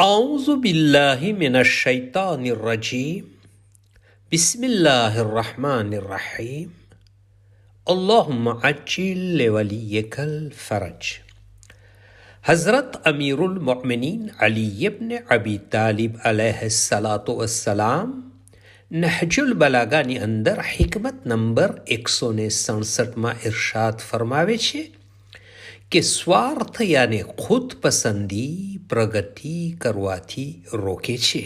أعوذ بالله من الشيطان الرجيم بسم الله الرحمن الرحيم اللهم عجل لوليك الفرج. हज़रत अमीरुल मोमिनीन अली इब्न अबी तालिब अलैहिस्सलातु वस्सलाम નહજુલ બલાગાની અંદર હિકમત નંબર 167માં ઇરશાદ ફરમાવે છે કે સ્વાર્થ યાને ખુદ પસંદી પ્રગતિ કરવાથી રોકે છે.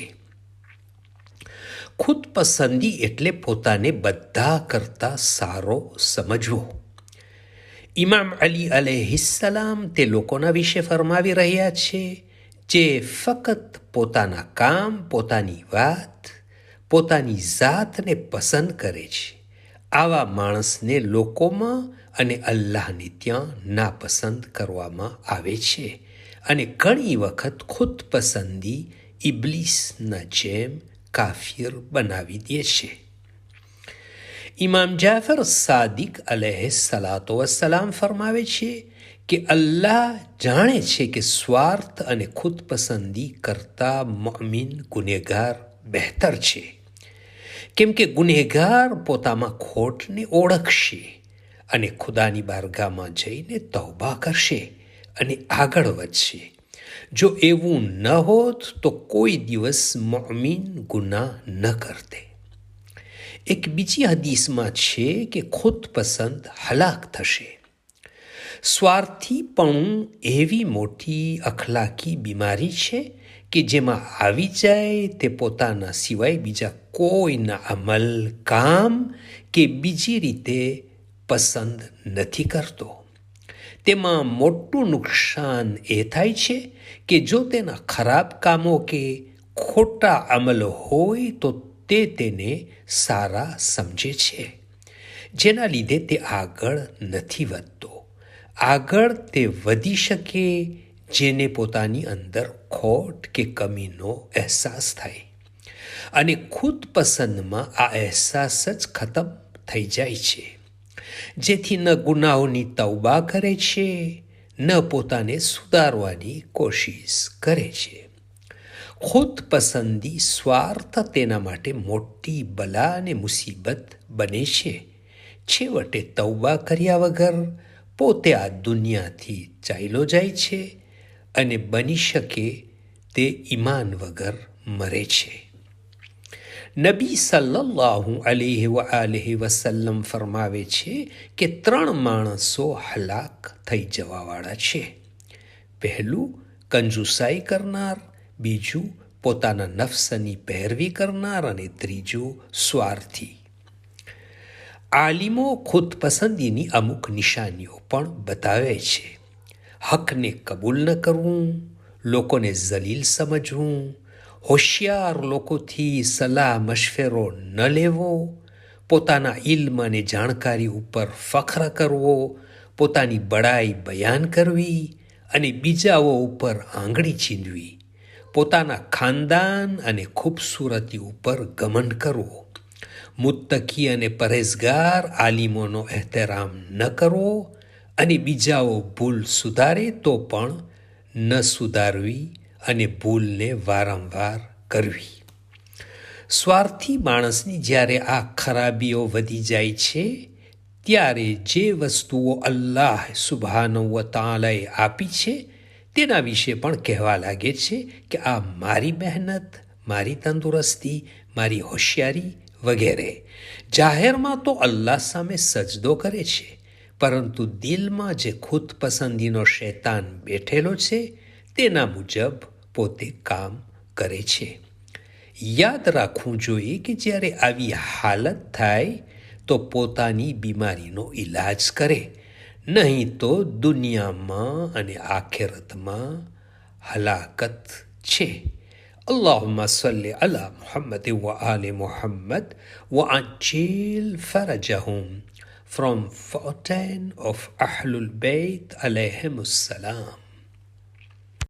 ખુદ પસંદી એટલે પોતાને બધા કરતાં સારો સમજવો. ઇમામ અલી અલૈહિસ્સલામ તે લોકોના વિશે ફરમાવી રહ્યા છે જે ફક્ત પોતાના કામ, પોતાની વાત, પોતાની જાતને પસંદ કરે છે. આવા માણસને લોકોમાં અને અલ્લાહને ત્યાં નાપસંદ કરવામાં આવે છે અને ઘણી વખત ખુદ પસંદી ઇબ્લીસના જેમ કાફિર બનાવી દે છે. ઇમામ જાફર સાદિક અલૈહિસ્સલાતુ વસ્સલામ ફરમાવે છે કે અલ્લાહ જાણે છે કે સ્વાર્થ અને ખુદ પસંદી કરતાં મુમિન ગુનેગાર બહેતર છે, કેમ કે ગુનેગાર પોતામાં ખોટને ઓળખશે અને ખુદાની બારગાહમાં જઈને તૌબા કરશે અને આગળ વધશે. જો એવું ન હોત તો કોઈ દિવસ મુમિન ગુનાહ ન કરતે. એક બીજી હદીસમાં છે કે ખુદ પસંદ હલાક થશે. સ્વાર્થીપણું એવી મોટી અખલાકી બીમારી છે કે જેમાં આવી જાય તે પોતાના સિવાય બીજા કોઈના અમલ, કામ કે બીજી રીતે પસંદ નથી કરતો. તેમાં મોટું નુકસાન એ થાય છે કે જો તેના ખરાબ કામો કે ખોટા અમલ હોય તો તે તેને સારા સમજે છે, જેના લીધે તે આગળ નથી વધતો. આગળ તે વધી શકે જેને પોતાની અંદર ખોટ કે કમીનો અહેસાસ થાય, અને ખુદ પસંદમાં આ અહેસાસ જ ખતમ થઈ જાય છે, જેથી ન ગુનાહોની તૌબા કરે છે ન પોતાને સુધારવાની કોશિશ કરે છે. ખુદ પસંદી સ્વાર્થ તેના માટે મોટી બલા અને મુસીબત બને છે. છેવટે તૌબા કર્યા વગર પોતે આ દુનિયાથી ચાલ્યો જાય છે અને બની શકે તે ઈમાન વગર મરે છે. નબી સલ્લલ્લાહુ અલૈહિ વઆલિહિ વસલ્લમ ફરમાવે છે કે 3 માણસો હલાક થઈ જવાવાળા છે. પહેલું કંજુસાઈ કરનાર, બીજું પોતાના નફ્સની પેરવી કરનાર અને ત્રીજું સ્વાર્થી. આલિમો ખુદ પસંદીની અમુક નિશાનીઓ પણ બતાવે છે. હકને કબૂલ ન કરવું, લોકોને જલીલ સમજવું, હોશિયાર લોકોથી સલાહ મશવરો ન લેવો, પોતાના ઇલ્મ અને જાણકારી ઉપર ફખ્ર કરવો, પોતાની બડાઈ બયાન કરવી અને બીજાઓ ઉપર આંગળી ચીંધવી, પોતાના ખાનદાન અને ખૂબસૂરતી ઉપર ઘમંડ કરવો, મુત્તકી અને પરેઝગાર આલિમોનો એહતરામ ન કરવો અને બીજાઓ ભૂલ સુધારે તો પણ ન સુધારવી અને ભૂલને વારંવાર કરવી. સ્વાર્થી માણસની જ્યારે આ ખરાબીઓ વધી જાય છે ત્યારે જે વસ્તુઓ અલ્લાહ સુબ્હાનહુ વ તઆલાએ આપી છે તેના વિશે પણ કહેવા લાગે છે કે આ મારી મહેનત, મારી તંદુરસ્તી, મારી હોશિયારી વગેરે. જાહેરમાં તો અલ્લાહ સામે સજદો કરે છે, પરંતુ દિલમાં જે ખુદ પસંદીનો શૈતાન બેઠેલો છે તેના મુજબ પોતે કામ કરે છે. યાદ રાખવું જોઈએ કે જ્યારે આવી હાલત થાય તો પોતાની બીમારીનો ઈલાજ કરે, નહીં તો દુનિયામાં અને આખિરતમાં હલાકત છે. અલ્લાહુમ્મા સલ્લી અલા મુહમ્મદ વ આલે મુહમ્મદ વ અજ્જિલ ફરજહુમ. From Fountain of Ahlul Bayt alayhimus salam.